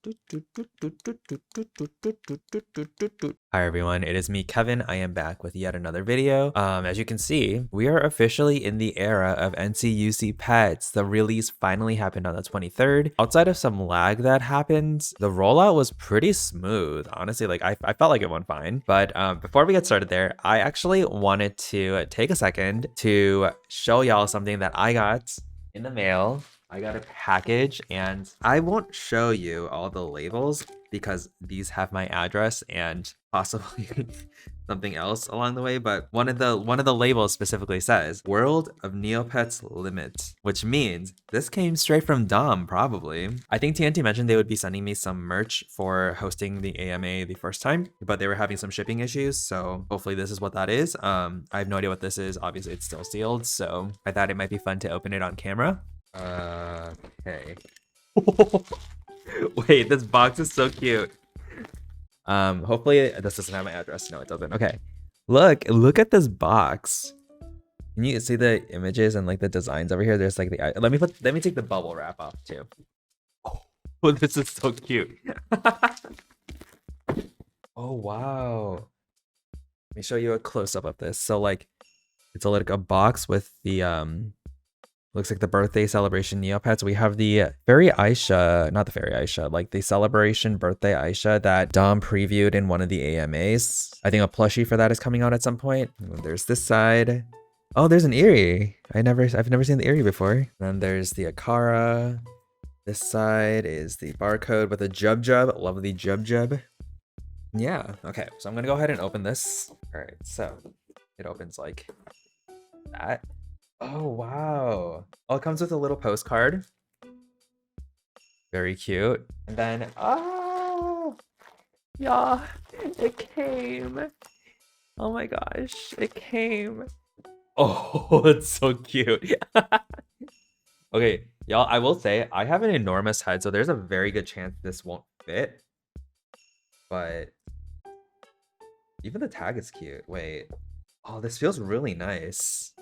Hi everyone, it is me Kevin. I am back with yet another video. As you can see, we are officially in the era of NCUC pets. The release finally happened on the 23rd. Outside of some lag that happened, the rollout was pretty smooth. Honestly, like I felt like it went fine. But before we get started there, I actually wanted to take a second to show y'all something that I got in the mail. I got a package and I won't show you all the labels because these have my address and possibly something else along the way, but one of the labels specifically says World of Neopets Limit, which means this came straight from Dom probably. I think TNT mentioned they would be sending me some merch for hosting the AMA the first time, but they were having some shipping issues, so hopefully this is what that is. I have no idea what this is. Obviously it's still sealed, so I thought it might be fun to open it on camera. Okay. Wait, this box is so cute. Hopefully this doesn't have my address. No, it doesn't. Okay. Look at this box. Can you see the images and like the designs over here? There's like the let me take the bubble wrap off too. Oh, this is so cute. Oh wow. Let me show you a close-up of this. So like it's like a box with the looks like the birthday celebration Neopets. We have the fairy Aisha, not the fairy Aisha, like the celebration birthday Aisha that Dom previewed in one of the AMAs. I think a plushie for that is coming out at some point. There's this side. Oh, there's an Eerie. I've never seen the Eerie before. Then there's the Akara. This side is the barcode with a Jub Jub. Lovely Jub Jub. Yeah, okay. So I'm gonna go ahead and open this. All right, so it opens like that. Oh, wow. Oh, it comes with a little postcard. Very cute. And then, oh, yeah, it came. Oh my gosh, it came. Oh, it's so cute. Okay, y'all, I will say, I have an enormous head, so there's a very good chance this won't fit. But even the tag is cute. Wait. Oh, this feels really nice.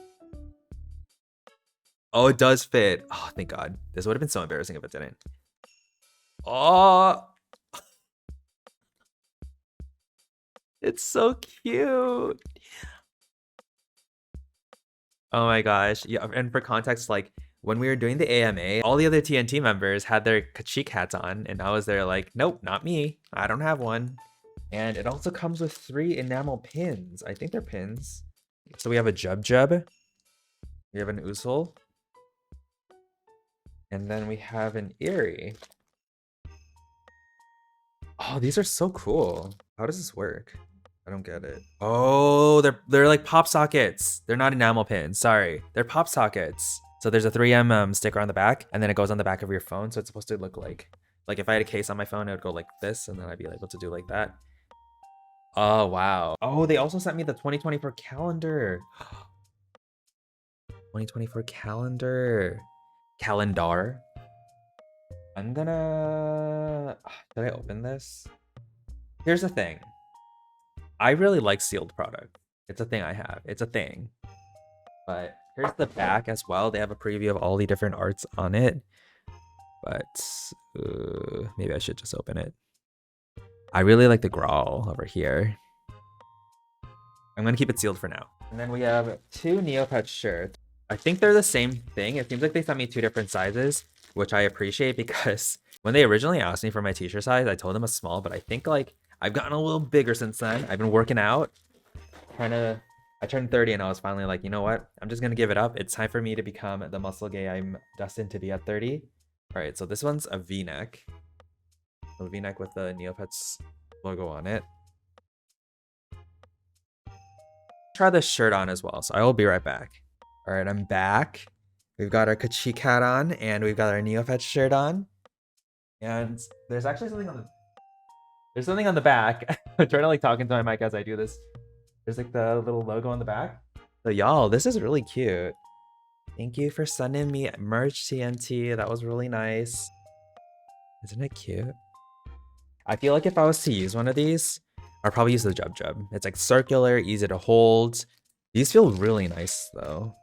Oh, it does fit. Oh, thank God. This would have been so embarrassing if it didn't. Oh, it's so cute. Oh my gosh. Yeah, and for context, like when we were doing the AMA, all the other TNT members had their Kachik hats on, and I was there like, nope, not me. I don't have one. And it also comes with 3 enamel pins. I think they're pins. So we have a Jub Jub. We have an Usul. And then we have an Eerie. Oh, these are so cool. How does this work? I don't get it. Oh, they're like pop sockets. They're not enamel pins. Sorry, they're pop sockets. So there's a 3M sticker on the back, and then it goes on the back of your phone. So it's supposed to look like if I had a case on my phone, it would go like this, and then I'd be able to do like that. Oh wow. Oh, they also sent me the 2024 calendar. 2024 calendar. Calendar. I'm gonna... Did I open this? Here's the thing. I really like sealed product. It's a thing I have. It's a thing. But here's the back as well. They have a preview of all the different arts on it. But maybe I should just open it. I really like the growl over here. I'm gonna keep it sealed for now. And then we have 2 Neopets shirts. I think they're the same thing. It seems like they sent me 2 different sizes, which I appreciate because when they originally asked me for my t-shirt size, I told them a small, but I think like I've gotten a little bigger since then. I've been working out. I turned 30 and I was finally like, you know what? I'm just gonna give it up. It's time for me to become the muscle gay I'm destined to be at 30. All right, so this one's a V-neck. A V-neck with the Neopets logo on it. Try this shirt on as well, so I will be right back. All right, I'm back. We've got our Kachik hat on, and we've got our Neopets shirt on. And there's actually something on the back. I'm trying to like talk into my mic as I do this. There's like the little logo on the back. So y'all, this is really cute. Thank you for sending me merch, TNT. That was really nice. Isn't it cute? I feel like if I was to use one of these, I'd probably use the Jub Jub. It's like circular, easy to hold. These feel really nice though.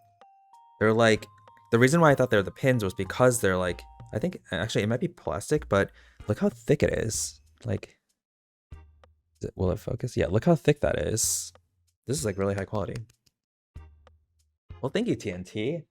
They're like, the reason why I thought they're the pins was because they're like I think actually it might be plastic, but look how thick it is. Like, will it focus? Yeah, look how thick that is. This is like really high quality. Well, thank you, TNT.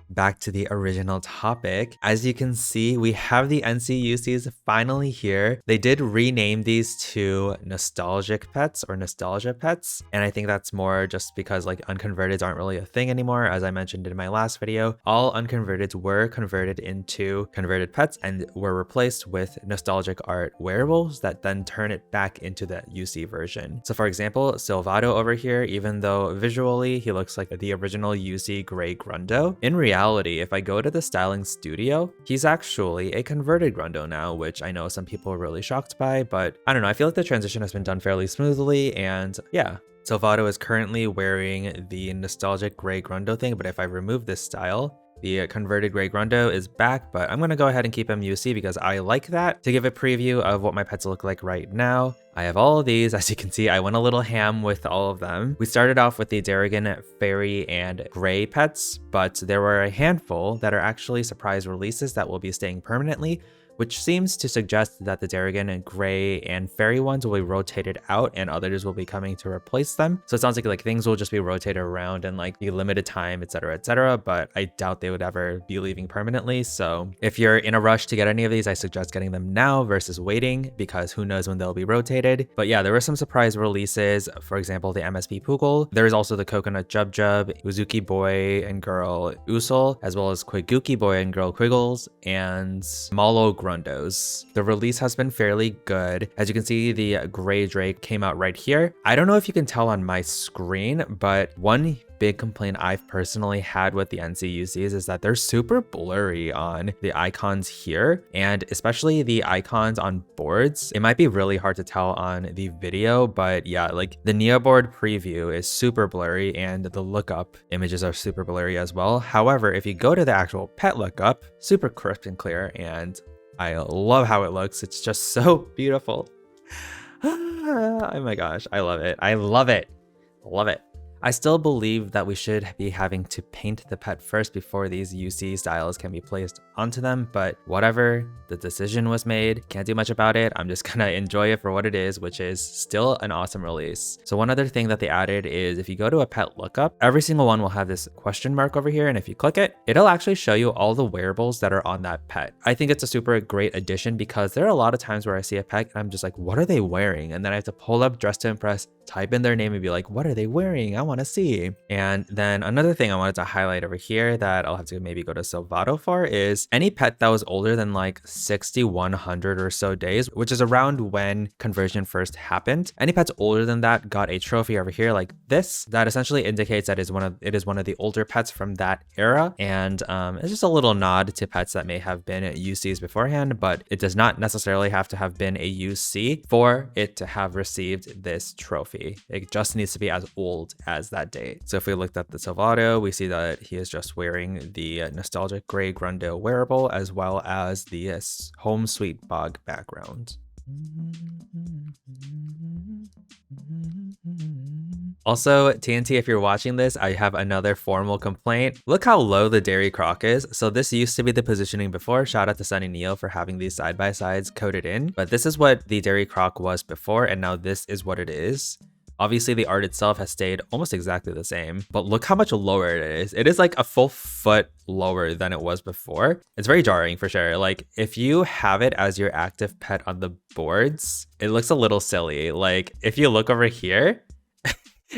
Back to the original topic. As you can see, we have the NCUCs finally here. They did rename these to nostalgic pets or nostalgia pets. And I think that's more just because like unconverteds aren't really a thing anymore. As I mentioned in my last video, all unconverteds were converted into converted pets and were replaced with nostalgic art wearables that then turn it back into the UC version. So for example, Silvato over here, even though visually he looks like the original UC Gray Grundo, in reality, if I go to the styling studio, he's actually a converted Grundo now, which I know some people are really shocked by, but I don't know, I feel like the transition has been done fairly smoothly, and yeah. Silvato is currently wearing the nostalgic Gray Grundo thing, but if I remove this style, the converted Gray Grundo is back, but I'm gonna go ahead and keep him UC because I like that. To give a preview of what my pets look like right now, I have all of these. As you can see, I went a little ham with all of them. We started off with the Darrigan, Fairy, and Gray pets, but there were a handful that are actually surprise releases that will be staying permanently, which seems to suggest that the Darrigan and Gray and Fairy ones will be rotated out and others will be coming to replace them. So it sounds like things will just be rotated around and like the limited time, etc., but I doubt they would ever be leaving permanently. So if you're in a rush to get any of these, I suggest getting them now versus waiting because who knows when they'll be rotated. But yeah, there were some surprise releases. For example, the MSP Poogle. There's also the Coconut Jub Jub, Uzuki Boy and Girl Usul, as well as Quiguki Boy and Girl Quiggles, and Malo Grundos. The release has been fairly good. As you can see, the Gray Drake came out right here. I don't know if you can tell on my screen, but one big complaint I've personally had with the NCUCs is that they're super blurry on the icons here, and especially the icons on boards. It might be really hard to tell on the video, but yeah, like the Neoboard preview is super blurry and the lookup images are super blurry as well. However, if you go to the actual pet lookup, super crisp and clear, and I love how it looks. It's just so beautiful. Oh my gosh, I love it. I love it. Love it. I still believe that we should be having to paint the pet first before these UC styles can be placed onto them, but whatever, the decision was made, can't do much about it. I'm just gonna enjoy it for what it is, which is still an awesome release. So one other thing that they added is if you go to a pet lookup, every single one will have this question mark over here, and if you click it, it'll actually show you all the wearables that are on that pet. I think it's a super great addition because there are a lot of times where I see a pet and I'm just like, what are they wearing? And then I have to pull up Dress to Impress, type in their name and be like, what are they wearing? I want to see. And then another thing I wanted to highlight over here that I'll have to maybe go to Silvato for is any pet that was older than like 6100 or so days, which is around when conversion first happened. Any pets older than that got a trophy over here like this that essentially indicates that it is one of the older pets from that era. And it's just a little nod to pets that may have been UCs beforehand, but it does not necessarily have to have been a UC for it to have received this trophy. It just needs to be as old as that date. So if we looked at the Silvato, we see that he is just wearing the nostalgic Gray Grundo wearable as well as the Home Sweet Bog background. Also, TNT, if you're watching this, I have another formal complaint. Look how low the Dairy Croc is. So this used to be the positioning before. Shout out to Sunny Neo for having these side-by-sides coded in. But this is what the Dairy Croc was before, and now this is what it is. Obviously, the art itself has stayed almost exactly the same, but look how much lower it is. It is like a full foot lower than it was before. It's very jarring for sure. Like if you have it as your active pet on the boards, it looks a little silly. Like if you look over here,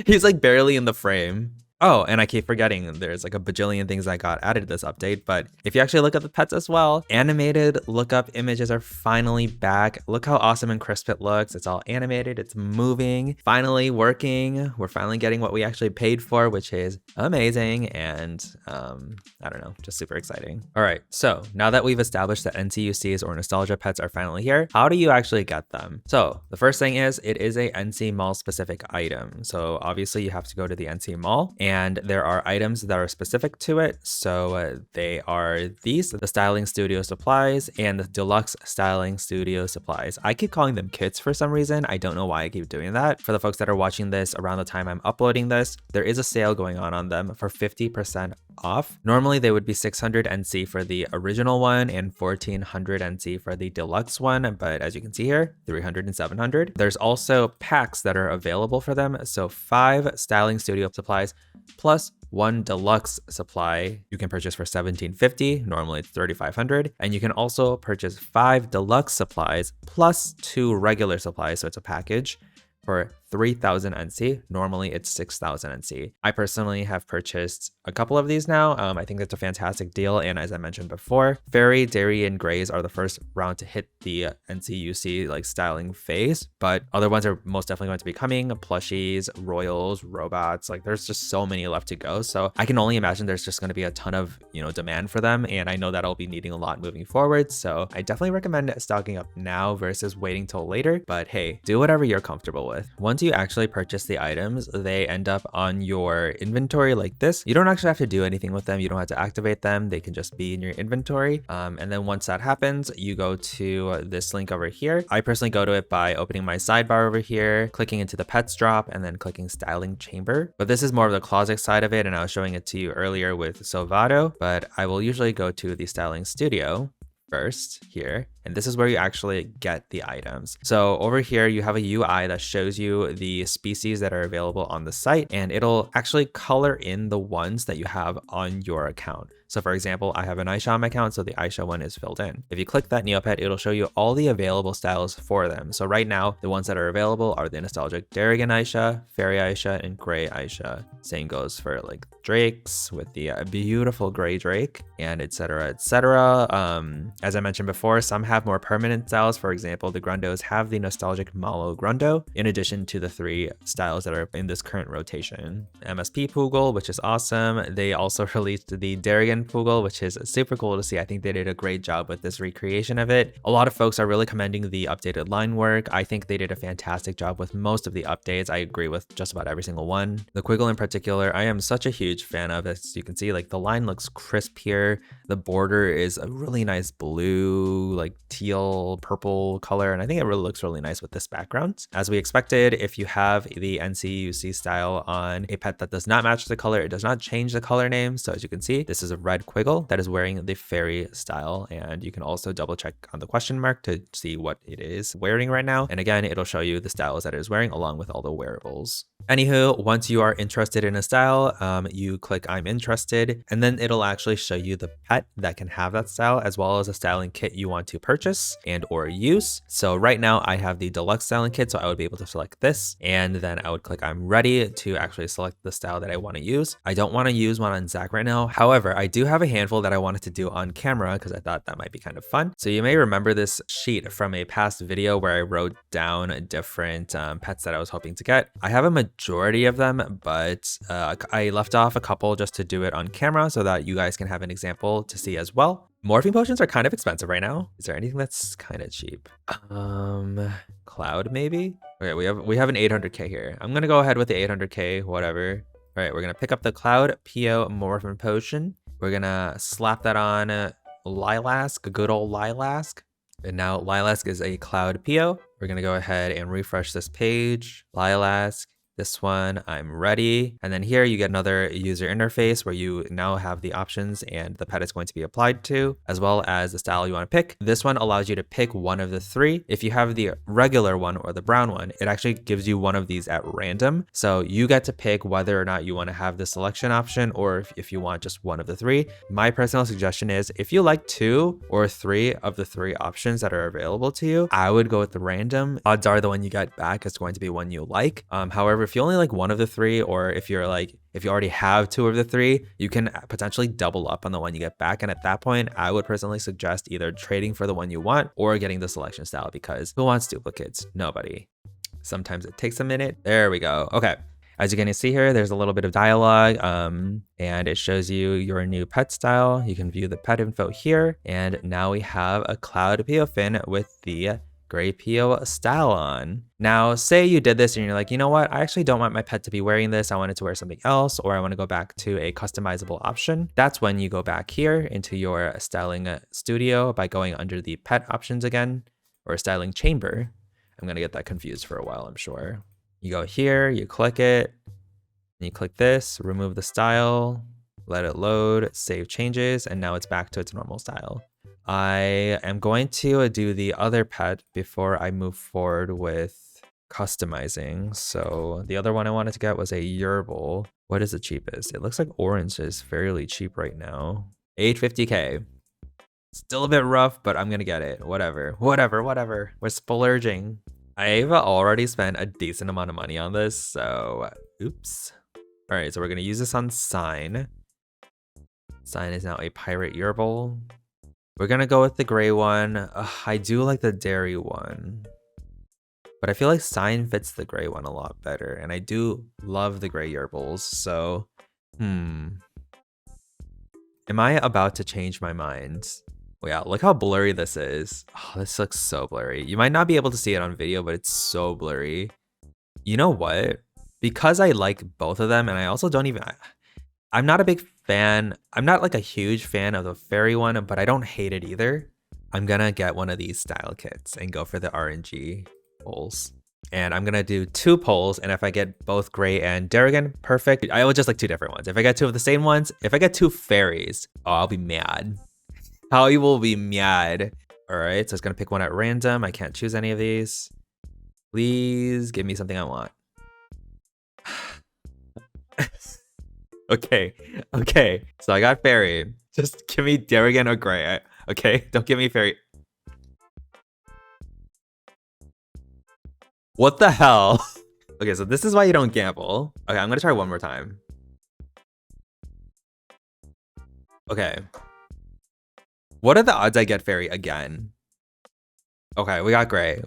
he's like barely in the frame. Oh, and I keep forgetting there's like a bajillion things that got added to this update, but if you actually look at the pets as well, animated lookup images are finally back. Look how awesome and crisp it looks. It's all animated, it's moving, finally working. We're finally getting what we actually paid for, which is amazing. And I don't know, just super exciting. All right, so now that we've established that NCUCs or nostalgia pets are finally here, how do you actually get them? So the first thing is it is a NC Mall specific item. So obviously you have to go to the NC Mall, and there are items that are specific to it. So they are these, the Styling Studio Supplies and the Deluxe Styling Studio Supplies. I keep calling them kits for some reason. I don't know why I keep doing that. For the folks that are watching this around the time I'm uploading this, there is a sale going on them for 50% off. Normally they would be 600 NC for the original one and 1400 NC for the deluxe one, but as you can see here, 300 and 700. There's also packs that are available for them. So 5 styling studio supplies plus 1 deluxe supply you can purchase for 1750. Normally it's 3500. And you can also purchase 5 deluxe supplies plus 2 regular supplies. So it's a package for 3,000 NC. Normally it's 6,000 NC. I personally have purchased a couple of these now. I think that's a fantastic deal. And as I mentioned before, Fairy, Dairy, and Grays are the first round to hit the NCUC like styling phase, but other ones are most definitely going to be coming. Plushies, Royals, Robots, like there's just so many left to go. So I can only imagine there's just going to be a ton of, demand for them. And I know that I'll be needing a lot moving forward. So I definitely recommend stocking up now versus waiting till later. But hey, do whatever you're comfortable with. Once you actually purchase the items, they end up on your inventory like this. You don't actually have to do anything with them. You don't have to activate them. They can just be in your inventory. And then once that happens, you go to this link over here. I personally go to it by opening my sidebar over here, clicking into the pets drop, and then clicking styling chamber. But this is more of the closet side of it, and I was showing it to you earlier with Sovado, but I will usually go to the styling studio first here, and this is where you actually get the items. So over here you have a UI that shows you the species that are available on the site, and it'll actually color in the ones that you have on your account. So for example, I have an Aisha on my account, so the Aisha one is filled in. If you click that Neopet, it'll show you all the available styles for them. So right now, the ones that are available are the nostalgic Darrigan Aisha, Fairy Aisha, and Gray Aisha. Same goes for like Drakes with the beautiful gray Drake, and etc. etc. As I mentioned before, some have more permanent styles. For example, the Grundos have the nostalgic Malo Grundo, in addition to the 3 styles that are in this current rotation. MSP Poogle, which is awesome. They also released the Darrigan Poogle, which is super cool to see. I think they did a great job with this recreation of it. A lot of folks are really commending the updated line work. I think they did a fantastic job with most of the updates. I agree with just about every single one. The Quiggle in particular, I am such a huge fan of. As you can see, like the line looks crisp here. The border is a really nice blue, like teal, purple color, and I think it really looks really nice with this background. As we expected, if you have the NCUC style on a pet that does not match the color, it does not change the color name. So as you can see, this is a red Quiggle that is wearing the Fairy style, and you can also double check on the question mark to see what it is wearing right now. And again, it'll show you the styles that it is wearing along with all the wearables. Anywho, once you are interested in a style, you click I'm interested, and then it'll actually show you the pet that can have that style, as well as a styling kit you want to purchase and or use. So right now I have the deluxe styling kit, so I would be able to select this, and then I would click I'm ready to actually select the style that I want to use. I don't want to use one on Zach right now. However, I do have a handful that I wanted to do on camera because I thought that might be kind of fun. So you may remember this sheet from a past video where I wrote down different pets that I was hoping to get. I have a majority of them, but I left off a couple just to do it on camera so that you guys can have an example to see as well. Morphine potions are kind of expensive right now. Is there anything that's kind of cheap? Cloud maybe? Okay, we have an 800k here. I'm gonna go ahead with the 800k, whatever. All right, we're gonna pick up the Cloud PO Morphin Potion. We're gonna slap that on Lilask, a good old Lilask. And now Lilask is a Cloud PO. We're gonna go ahead and refresh this page. Lilask. This one, I'm ready. And then here you get another user interface where you now have the options and the pet is going to be applied to, as well as the style you want to pick. This one allows you to pick one of the 3. If you have the regular one or the brown one, it actually gives you one of these at random. So you get to pick whether or not you want to have the selection option or if you want just one of the 3. My personal suggestion is if you like 2 or 3 of the 3 options that are available to you, I would go with the random. Odds are the one you get back is going to be one you like. However, if you only like one of the 3, or if you already have 2 of the 3, you can potentially double up on the one you get back. And at that point, I would personally suggest either trading for the one you want or getting the selection style, because who wants duplicates? Nobody. Sometimes it takes a minute. There we go. Okay. As you can see here, there's a little bit of dialogue and it shows you your new pet style. You can view the pet info here. And now we have a Cloud PO Fin with the Gray PO style on. Now, say you did this and you're like, you know what? I actually don't want my pet to be wearing this. I want it to wear something else, or I want to go back to a customizable option. That's when you go back here into your styling studio by going under the pet options again, or styling chamber. I'm going to get that confused for a while, I'm sure. You go here, you click it, and you click this, remove the style, let it load, save changes, and now it's back to its normal style. I am going to do the other pet before I move forward with customizing. So the other one I wanted to get was a Yerbil. What is the cheapest? It looks like orange is fairly cheap right now. 850k. Still a bit rough, but I'm gonna get it. Whatever. We're splurging. I've already spent a decent amount of money on this, so oops. All right, so we're gonna use this on Sign. Sign is now a pirate Yerbil. We're gonna go with the gray one. I do like the dairy one, but I feel like Sign fits the gray one a lot better, and I do love the gray Yerbils, so am I about to change my mind? Well, yeah, look how blurry this is. Oh, this looks so blurry. You might not be able to see it on video, but it's so blurry. You know what? Because I like both of them, and I also don't even... I'm not a big fan. I'm not like a huge fan of the fairy one, but I don't hate it either. I'm gonna get one of these style kits and go for the RNG poles. And I'm gonna do 2 poles, and if I get both gray and Darrigan, perfect. I will just like 2 different ones. If I get 2 of the same ones, if I get 2 fairies, oh, I'll be mad. How you will be mad. All right, so it's gonna pick one at random. I can't choose any of these. Please give me something I want. Okay, so I got fairy. Just give me Darrigan or gray, okay? Don't give me fairy. What the hell? Okay, so this is why you don't gamble. Okay, I'm gonna try one more time. Okay. What are the odds I get fairy again? Okay, we got gray.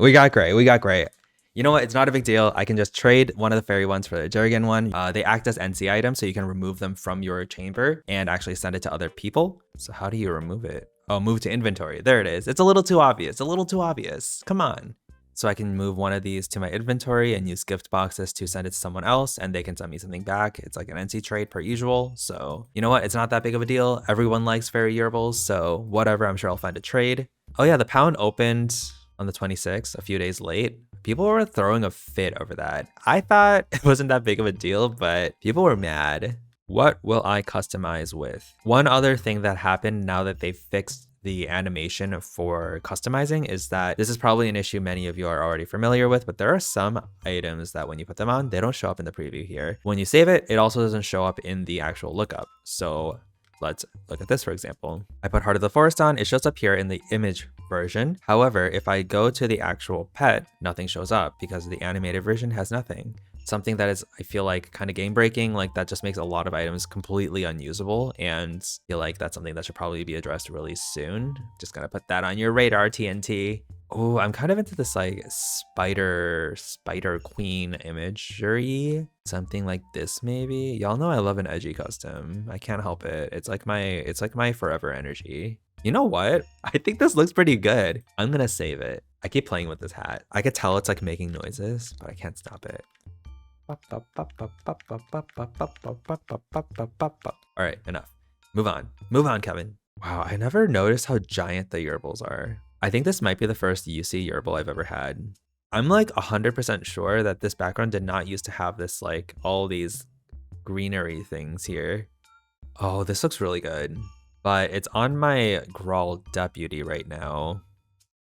You know what? It's not a big deal. I can just trade one of the fairy ones for the Darrigan one. They act as NC items, so you can remove them from your chamber and actually send it to other people. So how do you remove it? Oh, move to inventory. There it is. It's a little too obvious. Come on. So I can move one of these to my inventory and use gift boxes to send it to someone else, and they can send me something back. It's like an NC trade per usual. So you know what? It's not that big of a deal. Everyone likes fairy Yerbils, so whatever. I'm sure I'll find a trade. Oh yeah, the pound opened on the 26th, a few days late. People were throwing a fit over that. I thought it wasn't that big of a deal, but people were mad. What will I customize with? One other thing that happened now that they fixed the animation for customizing is that this is probably an issue many of you are already familiar with, but there are some items that when you put them on, they don't show up in the preview here. When you save it, it also doesn't show up in the actual lookup. So let's look at this, for example. I put Heart of the Forest on, it shows up here in the image version. However, if I go to the actual pet, nothing shows up because the animated version has nothing. Something that is, I feel like, kind of game breaking, like that just makes a lot of items completely unusable, and I feel like that's something that should probably be addressed really soon. Just gonna put that on your radar, TNT. Oh, I'm kind of into this like spider queen imagery. Something like this maybe. Y'all know I love an edgy custom. I can't help it. It's like my forever energy. You know what? I think this looks pretty good. I'm gonna save it. I keep playing with this hat. I could tell it's like making noises, but I can't stop it. All right, enough. Move on, Kevin. Wow, I never noticed how giant the Yerbils are. I think this might be the first UC Yerbil I've ever had. I'm like 100% sure that this background did not used to have this, like all these greenery things here. Oh, this looks really good. But it's on my Grawl Deputy right now.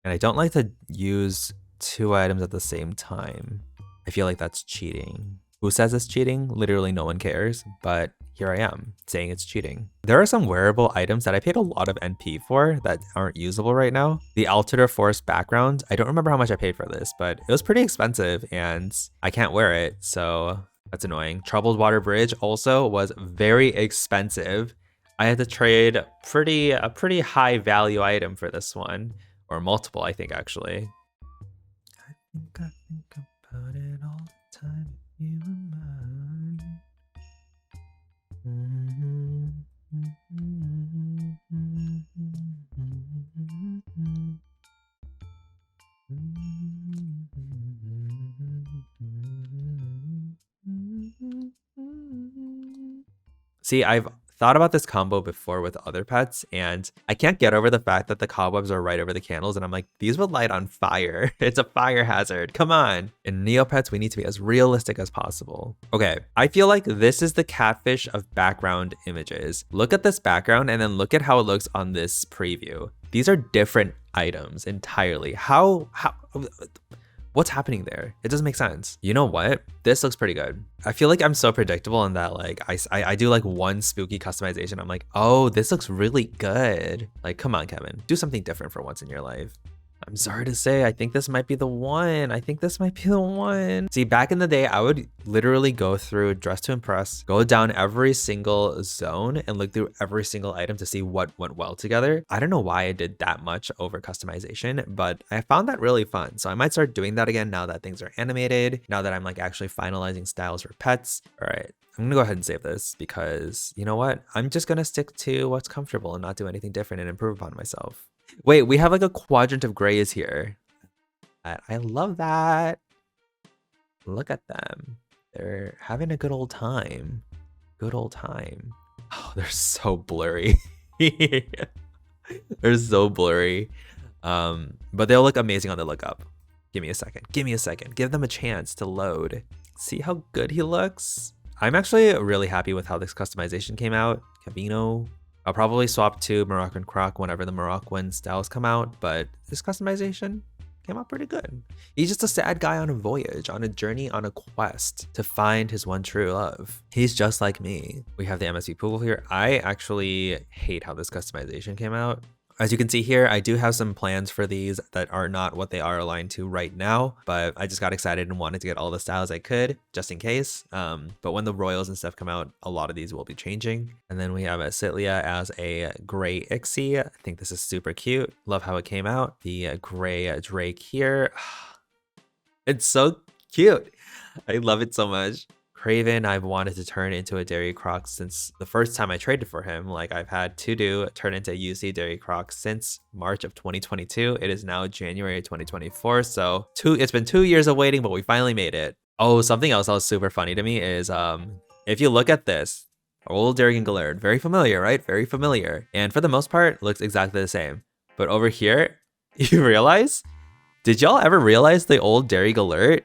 And I don't like to use 2 items at the same time. I feel like that's cheating. Who says it's cheating? Literally no one cares, but here I am saying it's cheating. There are some wearable items that I paid a lot of NP for that aren't usable right now. The Altitude Forest background, I don't remember how much I paid for this, but it was pretty expensive and I can't wear it, so that's annoying. Troubled Water Bridge also was very expensive. I had to trade a pretty high value item for this one, or multiple, I think actually. I think about it all the time. You and mine. See, I've thought about this combo before with other pets, and I can't get over the fact that the cobwebs are right over the candles, and I'm like, these would light on fire. It's a fire hazard. Come on. In Neopets, we need to be as realistic as possible. Okay, I feel like this is the catfish of background images. Look at this background and then look at how it looks on this preview. These are different items entirely. What's happening there? It doesn't make sense. You know what? This looks pretty good. I feel like I'm so predictable in that, like, I do like one spooky customization. I'm like, oh, this looks really good. Like, come on, Kevin, do something different for once in your life. I'm sorry to say, I think this might be the one. I think this might be the one. See, back in the day, I would literally go through Dress to Impress, go down every single zone and look through every single item to see what went well together. I don't know why I did that much over customization, but I found that really fun. So I might start doing that again now that things are animated, now that I'm like actually finalizing styles for pets. All right, I'm gonna go ahead and save this because you know what? I'm just gonna stick to what's comfortable and not do anything different and improve upon myself. Wait, we have like a quadrant of grays here. I love that. Look at them. They're having a good old time. Good old time. Oh, they're so blurry. They're so blurry. But they'll look amazing on the lookup. Give me a second. Give me a second. Give them a chance to load. See how good he looks? I'm actually really happy with how this customization came out. Cavino. I'll probably swap to Moroccan Croc whenever the Moroccan styles come out, but this customization came out pretty good. He's just a sad guy on a voyage, on a journey, on a quest to find his one true love. He's just like me. We have the MSP pool here. I actually hate how this customization came out. As you can see here, I do have some plans for these that are not what they are aligned to right now, but I just got excited and wanted to get all the styles I could just in case. But when the royals and stuff come out, a lot of these will be changing. And then we have a Citlia as a gray Ixie. I think this is super cute. Love how it came out. The gray Drake here. It's so cute. I love it so much. Craven, I've wanted to turn into a Dairy Croc since the first time I traded for him. Like, I've had to turn into a UC Dairy Croc since March of 2022. It is now January 2024. So it's been 2 years of waiting, but we finally made it. Oh, something else that was super funny to me is if you look at this, old Dairy Galerd, very familiar, right? Very familiar. And for the most part, looks exactly the same. But over here, you realize? Did y'all ever realize the old Dairy Galerd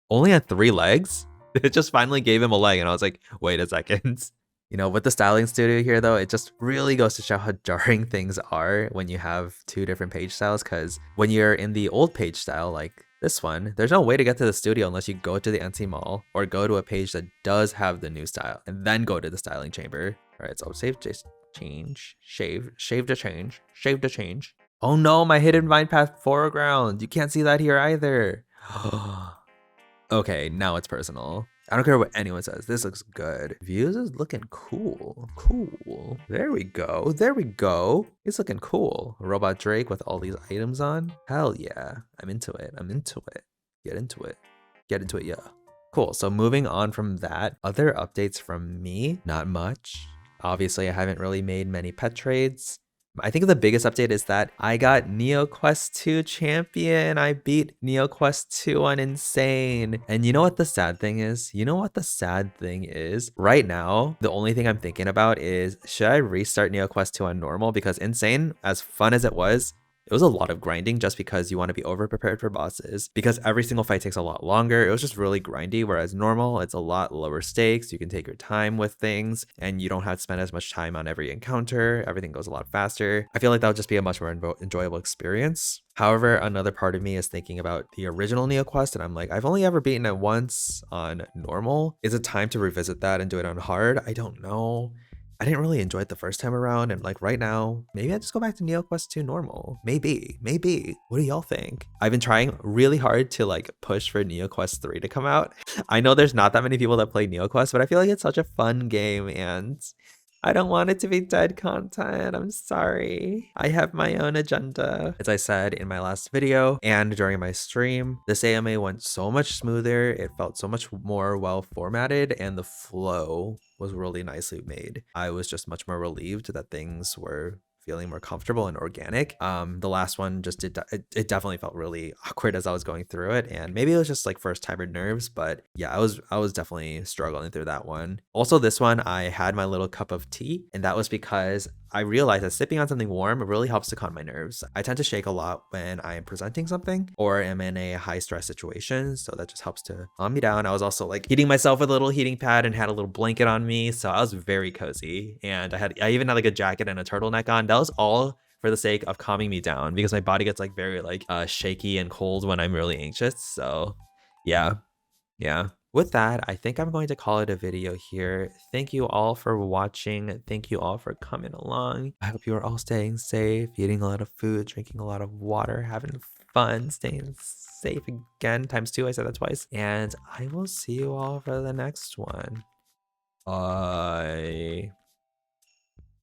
only had 3 legs? It just finally gave him a leg, and I was like, wait a second. You know, with the styling studio here, though, it just really goes to show how jarring things are when you have 2 different page styles, because when you're in the old page style, like this one, there's no way to get to the studio unless you go to the NC Mall or go to a page that does have the new style, and then go to the styling chamber. All right, so save, change, shave to change. Oh no, my hidden vine path foreground. You can't see that here either. Okay, now it's personal. I don't care what anyone says. This looks good. Views is looking cool. Cool. There we go. There we go. It's looking cool. Robot Drake with all these items on. Hell yeah. I'm into it. I'm into it. Get into it. Get into it, yeah. Cool. So moving on from that, other updates from me, not much. Obviously, I haven't really made many pet trades. I think the biggest update is that I got Neoquest 2 champion. I beat Neoquest 2 on Insane. And you know what the sad thing is? Right now, the only thing I'm thinking about is, should I restart Neoquest 2 on normal? Because Insane, as fun as it was a lot of grinding just because you want to be over prepared for bosses, because every single fight takes a lot longer. It was just really grindy, whereas normal, it's a lot lower stakes. You can take your time with things and you don't have to spend as much time on every encounter. Everything goes a lot faster. I feel like that would just be a much more enjoyable experience. However, another part of me is thinking about the original Neoquest, and I'm like, I've only ever beaten it once on normal. Is it time to revisit that and do it on hard? I don't know. I didn't really enjoy it the first time around, and like right now, maybe I just go back to Neoquest 2 normal. Maybe. What do y'all think? I've been trying really hard to like push for Neoquest 3 to come out. I know there's not that many people that play Neoquest, but I feel like it's such a fun game, and I don't want it to be dead content. I'm sorry. I have my own agenda. As I said in my last video and during my stream, this AMA went so much smoother. It felt so much more well formatted, and the flow was really nicely made. I was just much more relieved that things were feeling more comfortable and organic. The last one just it definitely felt really awkward as I was going through it, and maybe it was just like first timer nerves, but yeah, I was definitely struggling through that one. Also, this one I had my little cup of tea, and that was because I realized that sipping on something warm really helps to calm my nerves. I tend to shake a lot when I am presenting something or am in a high stress situation, so that just helps to calm me down. I was also like heating myself with a little heating pad and had a little blanket on me, so I was very cozy. And I even had like a jacket and a turtleneck on. That was all for the sake of calming me down because my body gets like very like shaky and cold when I'm really anxious. So yeah, yeah. With that, I think I'm going to call it a video here. Thank you all for watching. Thank you all for coming along. I hope you are all staying safe, eating a lot of food, drinking a lot of water, having fun, staying safe again, times two. I said that twice. And I will see you all for the next one. Bye.